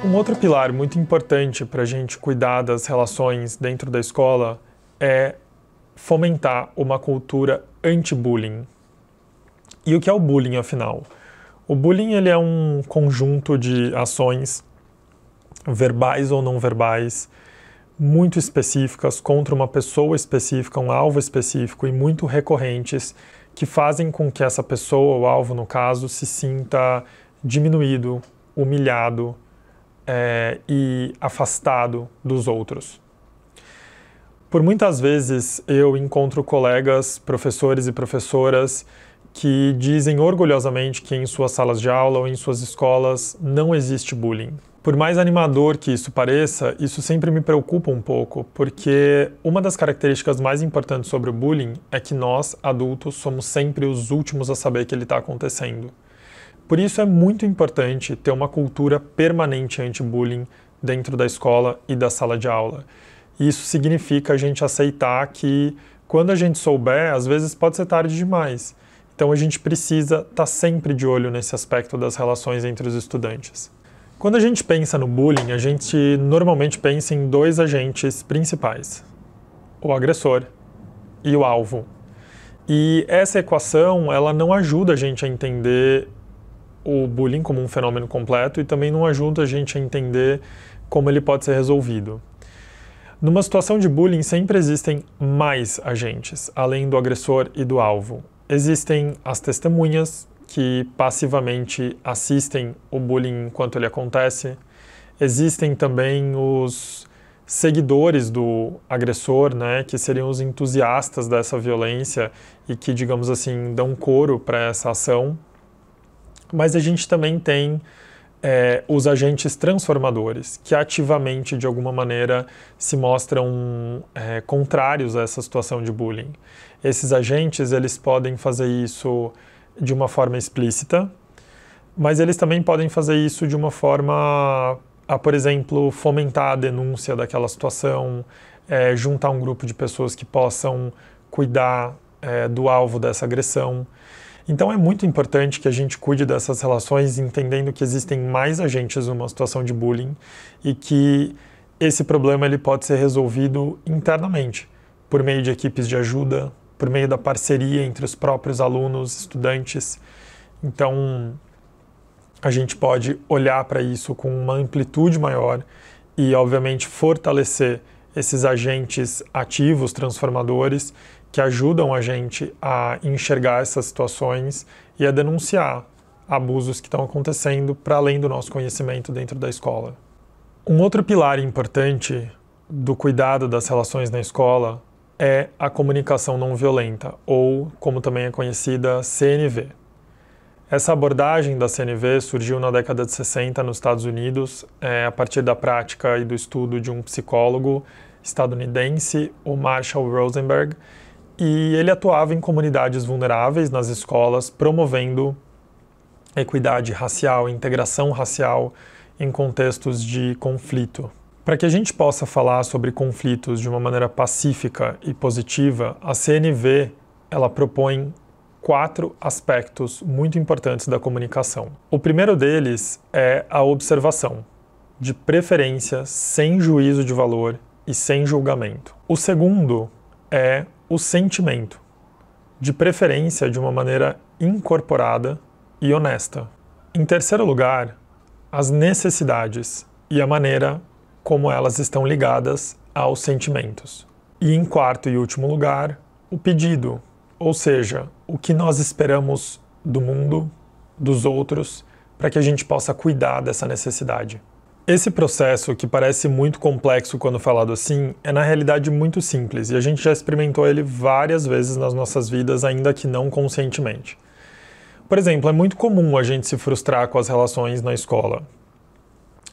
Um outro pilar muito importante para a gente cuidar das relações dentro da escola é fomentar uma cultura anti-bullying. E o que é o bullying, afinal? O bullying ele é um conjunto de ações, verbais ou não verbais, muito específicas contra uma pessoa específica, um alvo específico e muito recorrentes, que fazem com que essa pessoa, o alvo no caso, se sinta diminuído, humilhado, e afastado dos outros. Por muitas vezes eu encontro colegas, professores e professoras que dizem orgulhosamente que em suas salas de aula ou em suas escolas não existe bullying. Por mais animador que isso pareça, isso sempre me preocupa um pouco, porque uma das características mais importantes sobre o bullying é que nós, adultos, somos sempre os últimos a saber que ele está acontecendo. Por isso é muito importante ter uma cultura permanente anti-bullying dentro da escola e da sala de aula. Isso significa a gente aceitar que quando a gente souber, às vezes pode ser tarde demais. Então a gente precisa estar sempre de olho nesse aspecto das relações entre os estudantes. Quando a gente pensa no bullying, a gente normalmente pensa em dois agentes principais: o agressor e o alvo. E essa equação, ela não ajuda a gente a entender o bullying como um fenômeno completo e também não ajuda a gente a entender como ele pode ser resolvido. Numa situação de bullying sempre existem mais agentes, além do agressor e do alvo. Existem as testemunhas, que passivamente assistem o bullying enquanto ele acontece. Existem também os seguidores do agressor, né, que seriam os entusiastas dessa violência e que, digamos assim, dão coro para essa ação. Mas a gente também tem os agentes transformadores, que ativamente, de alguma maneira, se mostram contrários a essa situação de bullying. Esses agentes, eles podem fazer isso de uma forma explícita, mas eles também podem fazer isso de uma forma a, por exemplo, fomentar a denúncia daquela situação, juntar um grupo de pessoas que possam cuidar do alvo dessa agressão. Então é muito importante que a gente cuide dessas relações entendendo que existem mais agentes numa situação de bullying e que esse problema ele pode ser resolvido internamente, por meio de equipes de ajuda, por meio da parceria entre os próprios alunos, estudantes. Então a gente pode olhar para isso com uma amplitude maior e, obviamente, fortalecer esses agentes ativos, transformadores, que ajudam a gente a enxergar essas situações e a denunciar abusos que estão acontecendo para além do nosso conhecimento dentro da escola. Um outro pilar importante do cuidado das relações na escola é a comunicação não violenta, ou, como também é conhecida, CNV. Essa abordagem da CNV surgiu na década de 60 nos Estados Unidos, a partir da prática e do estudo de um psicólogo estadunidense, o Marshall Rosenberg, e ele atuava em comunidades vulneráveis nas escolas, promovendo equidade racial, integração racial em contextos de conflito. Para que a gente possa falar sobre conflitos de uma maneira pacífica e positiva, a CNV ela propõe 4 aspectos muito importantes da comunicação. O primeiro deles é a observação, de preferência sem juízo de valor e sem julgamento. O segundo é o sentimento, de preferência de uma maneira incorporada e honesta. Em terceiro lugar, as necessidades e a maneira como elas estão ligadas aos sentimentos. E em quarto e último lugar, o pedido, ou seja, o que nós esperamos do mundo, dos outros, para que a gente possa cuidar dessa necessidade. Esse processo, que parece muito complexo quando falado assim, é na realidade muito simples e a gente já experimentou ele várias vezes nas nossas vidas, ainda que não conscientemente. Por exemplo, é muito comum a gente se frustrar com as relações na escola.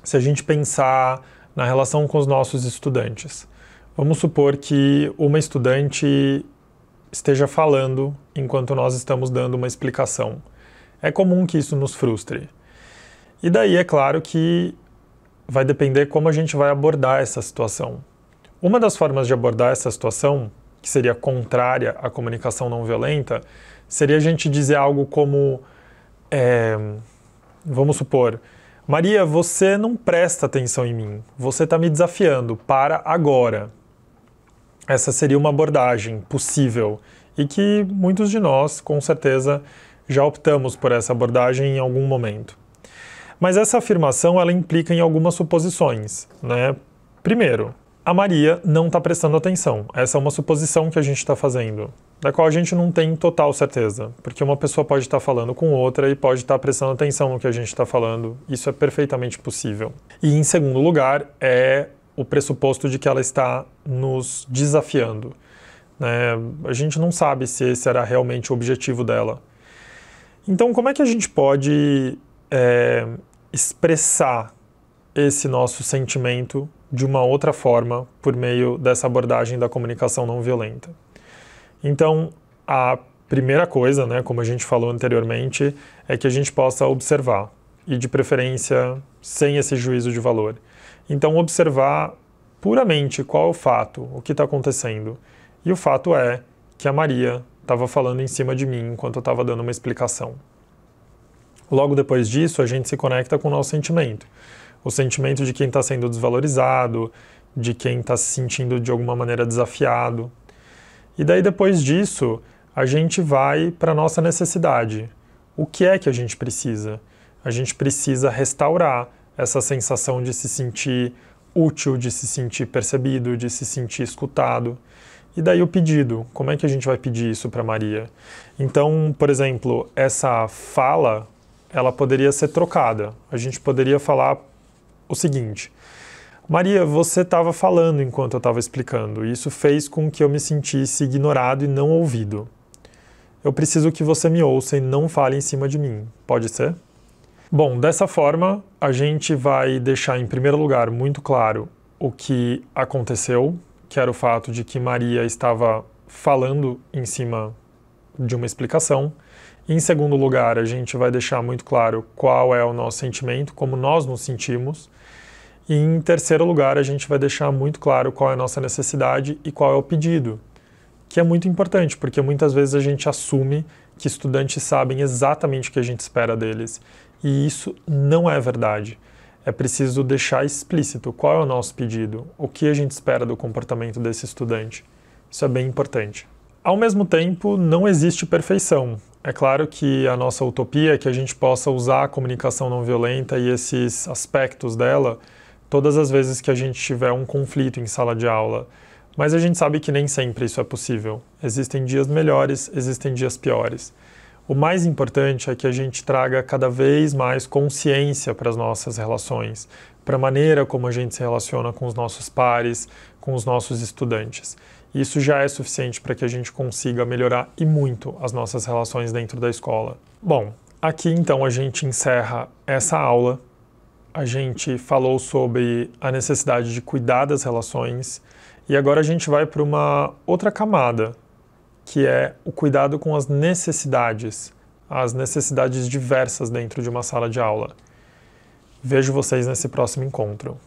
Se a gente pensar na relação com os nossos estudantes, vamos supor que uma estudante esteja falando enquanto nós estamos dando uma explicação. É comum que isso nos frustre. E daí é claro que vai depender como a gente vai abordar essa situação. Uma das formas de abordar essa situação, que seria contrária à comunicação não violenta, seria a gente dizer algo como, vamos supor, Maria, você não presta atenção em mim, você está me desafiando, para agora. Essa seria uma abordagem possível e que muitos de nós, com certeza, já optamos por essa abordagem em algum momento. Mas essa afirmação ela implica em algumas suposições, né? Primeiro, a Maria não está prestando atenção. Essa é uma suposição que a gente está fazendo, da qual a gente não tem total certeza, porque uma pessoa pode estar falando com outra e pode estar prestando atenção no que a gente está falando. Isso é perfeitamente possível. E em segundo lugar, é o pressuposto de que ela está nos desafiando, né? A gente não sabe se esse era realmente o objetivo dela. Então, como é que a gente pode expressar esse nosso sentimento de uma outra forma por meio dessa abordagem da comunicação não violenta? Então, a primeira coisa, né, como a gente falou anteriormente, é que a gente possa observar, e de preferência sem esse juízo de valor. Então, observar puramente qual é o fato, o que está acontecendo. E o fato é que a Maria estava falando em cima de mim enquanto eu estava dando uma explicação. Logo depois disso, a gente se conecta com o nosso sentimento. O sentimento de quem está sendo desvalorizado, de quem está se sentindo de alguma maneira desafiado. E daí, depois disso, a gente vai para a nossa necessidade. O que é que a gente precisa? A gente precisa restaurar essa sensação de se sentir útil, de se sentir percebido, de se sentir escutado. E daí o pedido, como é que a gente vai pedir isso para Maria? Então, por exemplo, essa fala, ela poderia ser trocada. A gente poderia falar o seguinte: Maria, você estava falando enquanto eu estava explicando, e isso fez com que eu me sentisse ignorado e não ouvido. Eu preciso que você me ouça e não fale em cima de mim. Pode ser? Bom, dessa forma, a gente vai deixar em primeiro lugar muito claro o que aconteceu, que era o fato de que Maria estava falando em cima de uma explicação. Em segundo lugar, a gente vai deixar muito claro qual é o nosso sentimento, como nós nos sentimos. E em terceiro lugar, a gente vai deixar muito claro qual é a nossa necessidade e qual é o pedido, que é muito importante, porque muitas vezes a gente assume que estudantes sabem exatamente o que a gente espera deles. E isso não é verdade. É preciso deixar explícito qual é o nosso pedido, o que a gente espera do comportamento desse estudante. Isso é bem importante. Ao mesmo tempo, não existe perfeição. É claro que a nossa utopia é que a gente possa usar a comunicação não violenta e esses aspectos dela todas as vezes que a gente tiver um conflito em sala de aula. Mas a gente sabe que nem sempre isso é possível. Existem dias melhores, existem dias piores. O mais importante é que a gente traga cada vez mais consciência para as nossas relações, para a maneira como a gente se relaciona com os nossos pares, com os nossos estudantes. Isso já é suficiente para que a gente consiga melhorar e muito as nossas relações dentro da escola. Bom, aqui então a gente encerra essa aula. A gente falou sobre a necessidade de cuidar das relações e agora a gente vai para uma outra camada, que é o cuidado com as necessidades diversas dentro de uma sala de aula. Vejo vocês nesse próximo encontro.